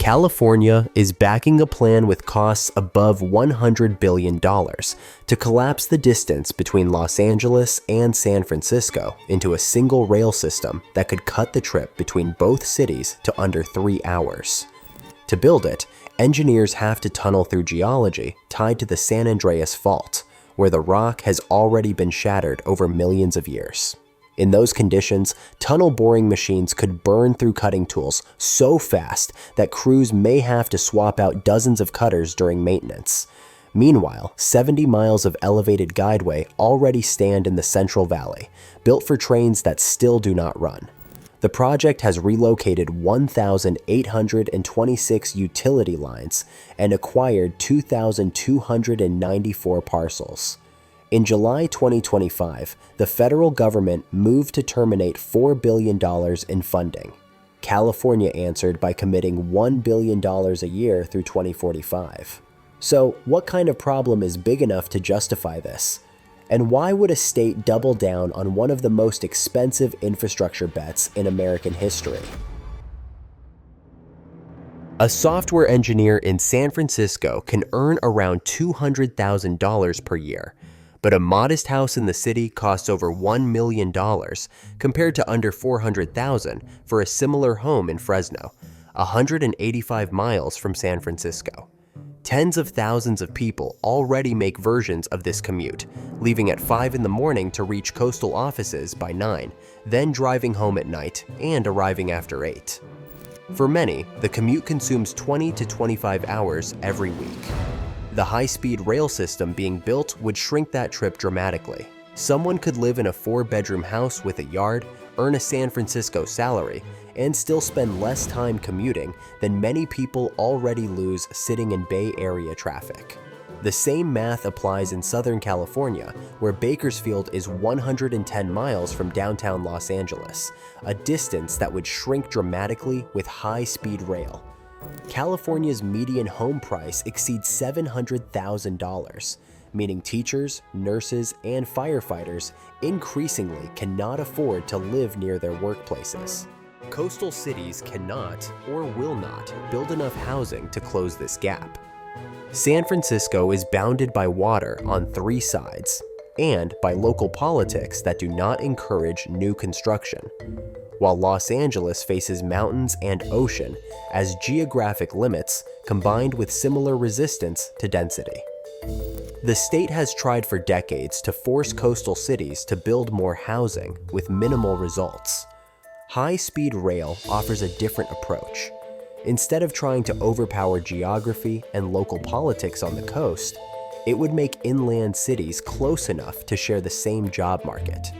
California is backing a plan with costs above $100 billion to collapse the distance between Los Angeles and San Francisco into a single rail system that could cut the trip between both cities to under 3 hours. To build it, engineers have to tunnel through geology tied to the San Andreas Fault, where the rock has already been shattered over millions of years. In those conditions, tunnel boring machines could burn through cutting tools so fast that crews may have to swap out dozens of cutters during maintenance. Meanwhile, 70 miles of elevated guideway already stand in the Central Valley, built for trains that still do not run. The project has relocated 1,826 utility lines and acquired 2,294 parcels. In July 2025, the federal government moved to terminate $4 billion in funding. California answered by committing $1 billion a year through 2045. So, what kind of problem is big enough to justify this? And why would a state double down on one of the most expensive infrastructure bets in American history? A software engineer in San Francisco can earn around $200,000 per year. But a modest house in the city costs over $1 million compared to under $400,000 for a similar home in Fresno, 185 miles from San Francisco. Tens of thousands of people already make versions of this commute, leaving at 5 in the morning to reach coastal offices by 9, then driving home at night and arriving after 8. For many, the commute consumes 20 to 25 hours every week. The high-speed rail system being built would shrink that trip dramatically. Someone could live in a 4-bedroom house with a yard, earn a San Francisco salary, and still spend less time commuting than many people already lose sitting in Bay Area traffic. The same math applies in Southern California, where Bakersfield is 110 miles from downtown Los Angeles, a distance that would shrink dramatically with high-speed rail. California's median home price exceeds $700,000, meaning teachers, nurses, and firefighters increasingly cannot afford to live near their workplaces. Coastal cities cannot or will not build enough housing to close this gap. San Francisco is bounded by water on 3 sides and by local politics that do not encourage new construction, while Los Angeles faces mountains and ocean as geographic limits combined with similar resistance to density. The state has tried for decades to force coastal cities to build more housing with minimal results. High-speed rail offers a different approach. Instead of trying to overpower geography and local politics on the coast, it would make inland cities close enough to share the same job market.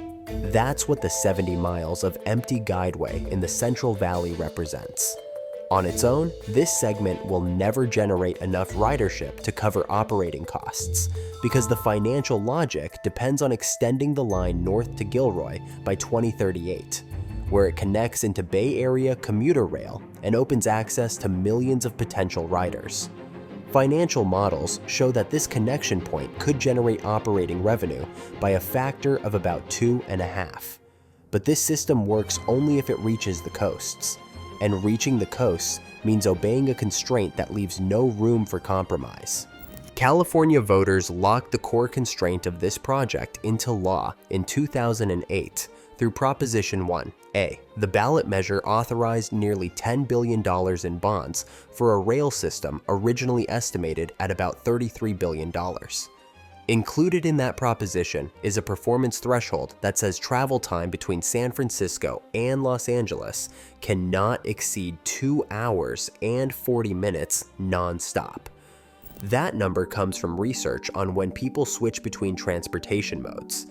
That's what the 70 miles of empty guideway in the Central Valley represents. On its own, this segment will never generate enough ridership to cover operating costs because the financial logic depends on extending the line north to Gilroy by 2038, where it connects into Bay Area commuter rail and opens access to millions of potential riders. Financial models show that this connection point could generate operating revenue by a factor of about 2.5. But this system works only if it reaches the coasts. And reaching the coasts means obeying a constraint that leaves no room for compromise. California voters locked the core constraint of this project into law in 2008 through Proposition 1A. The ballot measure authorized nearly $10 billion in bonds for a rail system originally estimated at about $33 billion. Included in that proposition is a performance threshold that says travel time between San Francisco and Los Angeles cannot exceed 2 hours and 40 minutes non-stop. That number comes from research on when people switch between transportation modes.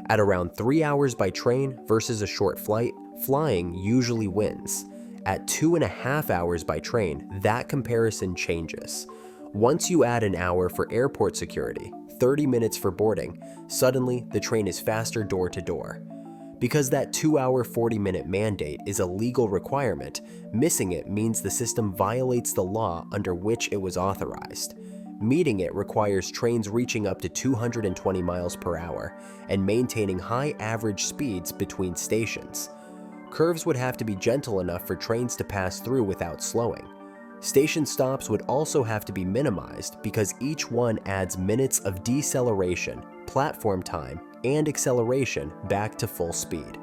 At around 3 hours by train versus a short flight, flying usually wins. At 2.5 hours by train, that comparison changes. Once you add an hour for airport security, 30 minutes for boarding, suddenly the train is faster door to door. Because that 2-hour 40-minute mandate is a legal requirement, missing it means the system violates the law under which it was authorized. Meeting it requires trains reaching up to 220 miles per hour and maintaining high average speeds between stations. Curves would have to be gentle enough for trains to pass through without slowing. Station stops would also have to be minimized because each one adds minutes of deceleration, platform time, and acceleration back to full speed.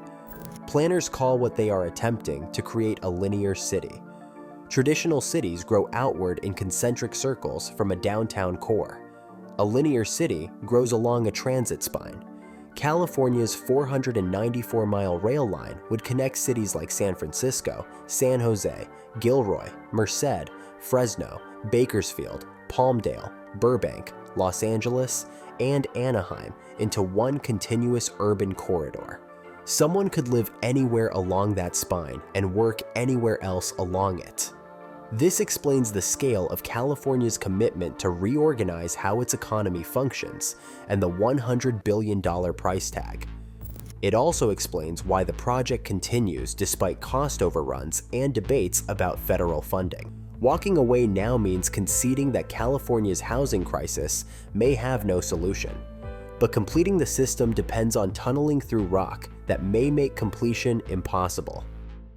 Planners call what they are attempting to create a linear city. Traditional cities grow outward in concentric circles from a downtown core. A linear city grows along a transit spine. California's 494-mile rail line would connect cities like San Francisco, San Jose, Gilroy, Merced, Fresno, Bakersfield, Palmdale, Burbank, Los Angeles, and Anaheim into one continuous urban corridor. Someone could live anywhere along that spine and work anywhere else along it. This explains the scale of California's commitment to reorganize how its economy functions and the $100 billion price tag. It also explains why the project continues despite cost overruns and debates about federal funding. Walking away now means conceding that California's housing crisis may have no solution. But completing the system depends on tunneling through rock that may make completion impossible.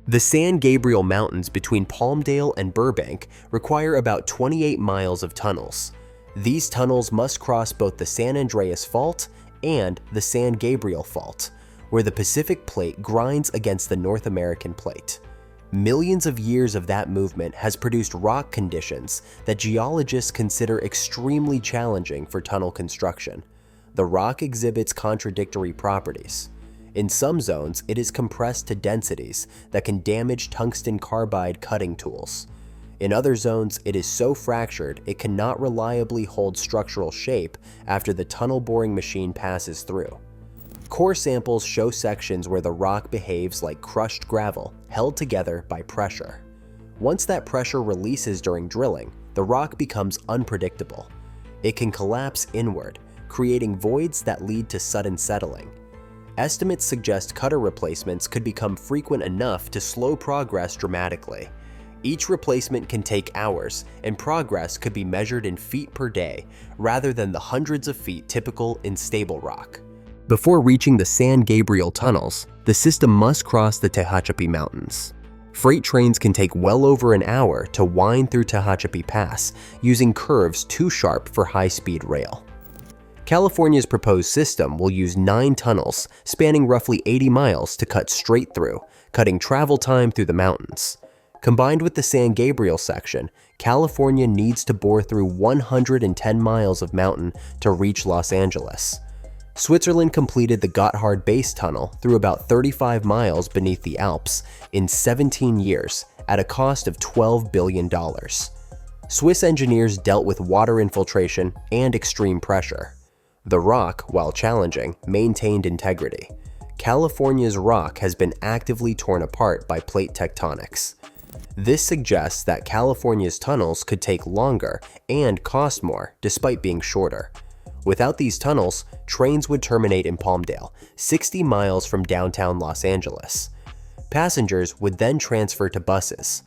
The San Gabriel Mountains between Palmdale and Burbank require about 28 miles of tunnels. These tunnels must cross both the San Andreas Fault and the San Gabriel Fault, where the Pacific Plate grinds against the North American Plate. Millions of years of that movement has produced rock conditions that geologists consider extremely challenging for tunnel construction. The rock exhibits contradictory properties. In some zones, it is compressed to densities that can damage tungsten carbide cutting tools. In other zones, it is so fractured it cannot reliably hold structural shape after the tunnel boring machine passes through. Core samples show sections where the rock behaves like crushed gravel held together by pressure. Once that pressure releases during drilling, the rock becomes unpredictable. It can collapse inward, creating voids that lead to sudden settling. Estimates suggest cutter replacements could become frequent enough to slow progress dramatically. Each replacement can take hours, and progress could be measured in feet per day, rather than the hundreds of feet typical in stable rock. Before reaching the San Gabriel tunnels, the system must cross the Tehachapi Mountains. Freight trains can take well over an hour to wind through Tehachapi Pass, using curves too sharp for high-speed rail. California's proposed system will use 9 tunnels spanning roughly 80 miles to cut straight through, cutting travel time through the mountains. Combined with the San Gabriel section, California needs to bore through 110 miles of mountain to reach Los Angeles. Switzerland completed the Gotthard Base Tunnel through about 35 miles beneath the Alps in 17 years at a cost of $12 billion. Swiss engineers dealt with water infiltration and extreme pressure. The rock, while challenging, maintained integrity. California's rock has been actively torn apart by plate tectonics. This suggests that California's tunnels could take longer and cost more despite being shorter. Without these tunnels, trains would terminate in Palmdale, 60 miles from downtown Los Angeles. Passengers would then transfer to buses.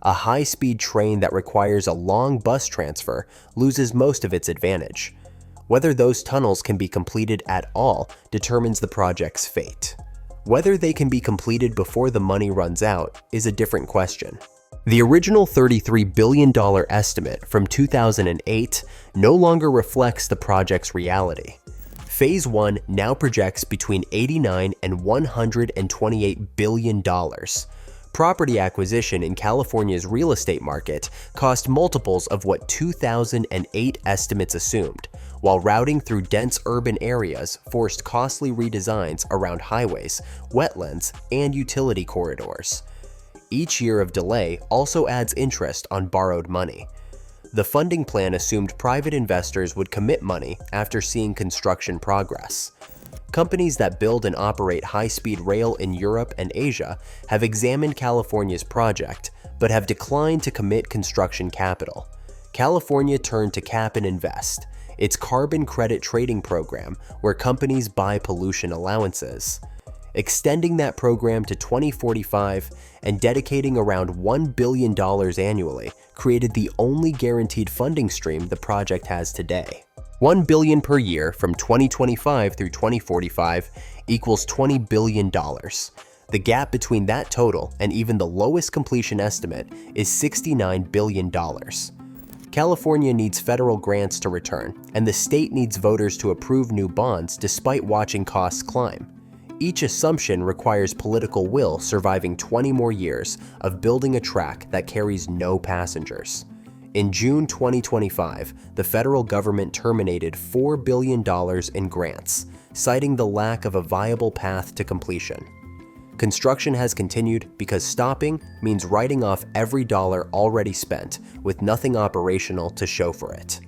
A high-speed train that requires a long bus transfer loses most of its advantage. Whether those tunnels can be completed at all determines the project's fate. Whether they can be completed before the money runs out is a different question. The original $33 billion estimate from 2008 no longer reflects the project's reality. Phase 1 now projects between $89 and $128 billion. Property acquisition in California's real estate market cost multiples of what 2008 estimates assumed, while routing through dense urban areas forced costly redesigns around highways, wetlands, and utility corridors. Each year of delay also adds interest on borrowed money. The funding plan assumed private investors would commit money after seeing construction progress. Companies that build and operate high-speed rail in Europe and Asia have examined California's project, but have declined to commit construction capital. California turned to Cap and Invest, its carbon credit trading program where companies buy pollution allowances. Extending that program to 2045 and dedicating around $1 billion annually created the only guaranteed funding stream the project has today. $1 billion per year from 2025 through 2045 equals $20 billion. The gap between that total and even the lowest completion estimate is $69 billion. California needs federal grants to return, and the state needs voters to approve new bonds despite watching costs climb. Each assumption requires political will surviving 20 more years of building a track that carries no passengers. In June 2025, the federal government terminated $4 billion in grants, citing the lack of a viable path to completion. Construction has continued because stopping means writing off every dollar already spent with nothing operational to show for it.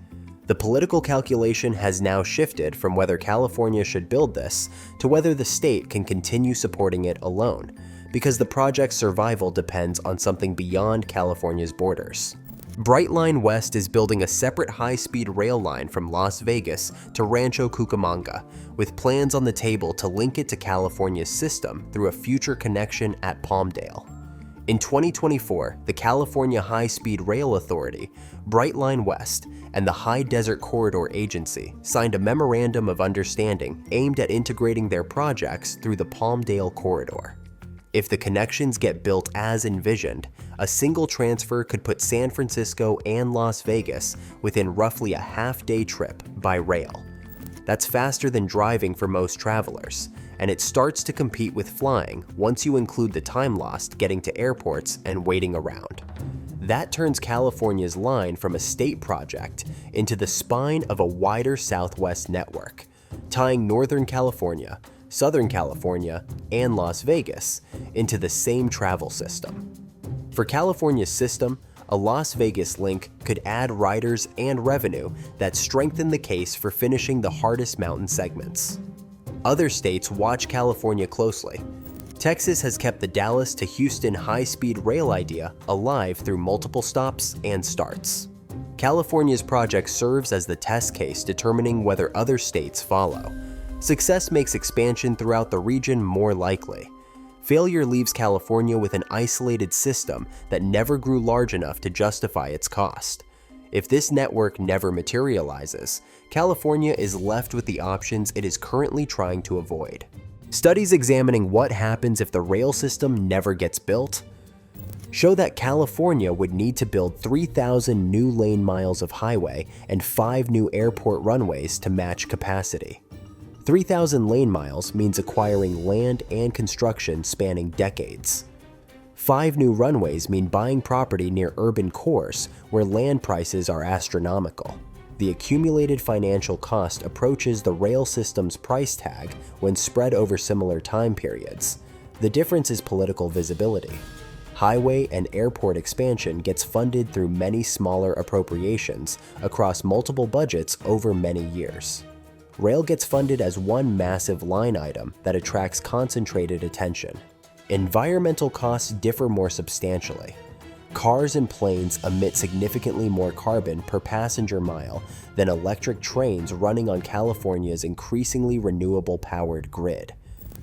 The political calculation has now shifted from whether California should build this to whether the state can continue supporting it alone, because the project's survival depends on something beyond California's borders. Brightline West is building a separate high-speed rail line from Las Vegas to Rancho Cucamonga, with plans on the table to link it to California's system through a future connection at Palmdale. In 2024, the California High-Speed Rail Authority, Brightline West, and the High Desert Corridor Agency signed a memorandum of understanding aimed at integrating their projects through the Palmdale corridor. If the connections get built as envisioned, a single transfer could put San Francisco and Las Vegas within roughly a half-day trip by rail. That's faster than driving for most travelers, and it starts to compete with flying once you include the time lost getting to airports and waiting around. That turns California's line from a state project into the spine of a wider Southwest network, tying Northern California, Southern California, and Las Vegas into the same travel system. For California's system, a Las Vegas link could add riders and revenue that strengthen the case for finishing the hardest mountain segments. Other states watch California closely. Texas has kept the Dallas to Houston high-speed rail idea alive through multiple stops and starts. California's project serves as the test case determining whether other states follow. Success makes expansion throughout the region more likely. Failure leaves California with an isolated system that never grew large enough to justify its cost. If this network never materializes, California is left with the options it is currently trying to avoid. Studies examining what happens if the rail system never gets built show that California would need to build 3,000 new lane miles of highway and 5 new airport runways to match capacity. 3,000 lane miles means acquiring land and construction spanning decades. 5 new runways mean buying property near urban cores where land prices are astronomical. The accumulated financial cost approaches the rail system's price tag when spread over similar time periods. The difference is political visibility. Highway and airport expansion gets funded through many smaller appropriations across multiple budgets over many years. Rail gets funded as one massive line item that attracts concentrated attention. Environmental costs differ more substantially. Cars and planes emit significantly more carbon per passenger mile than electric trains running on California's increasingly renewable-powered grid.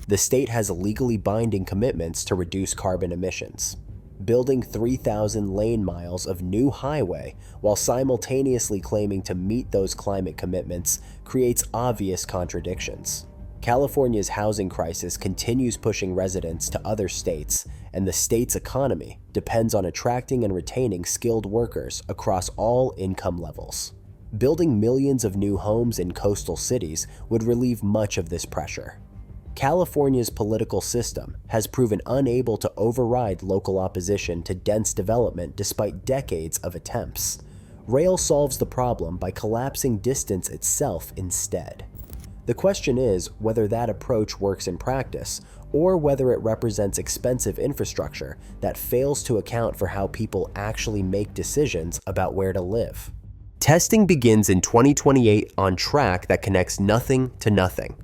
The state has legally binding commitments to reduce carbon emissions. Building 3,000 lane miles of new highway while simultaneously claiming to meet those climate commitments creates obvious contradictions. California's housing crisis continues pushing residents to other states, and the state's economy depends on attracting and retaining skilled workers across all income levels. Building millions of new homes in coastal cities would relieve much of this pressure. California's political system has proven unable to override local opposition to dense development despite decades of attempts. Rail solves the problem by collapsing distance itself instead. The question is whether that approach works in practice, or whether it represents expensive infrastructure that fails to account for how people actually make decisions about where to live. Testing begins in 2028 on track that connects nothing to nothing.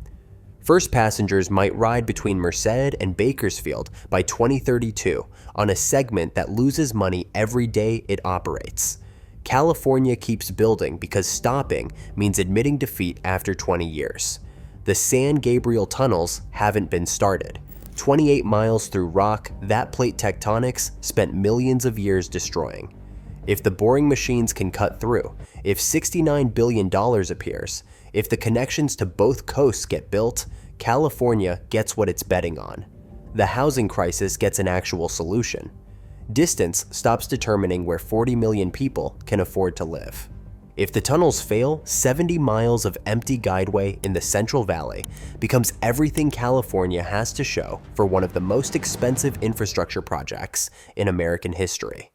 First passengers might ride between Merced and Bakersfield by 2032 on a segment that loses money every day it operates. California keeps building because stopping means admitting defeat after 20 years. The San Gabriel tunnels haven't been started. 28 miles through rock that plate tectonics spent millions of years destroying. If the boring machines can cut through, if $69 billion appears, if the connections to both coasts get built, California gets what it's betting on. the housing crisis gets an actual solution. Distance stops determining where 40 million people can afford to live. If the tunnels fail, 70 miles of empty guideway in the Central Valley becomes everything California has to show for one of the most expensive infrastructure projects in American history.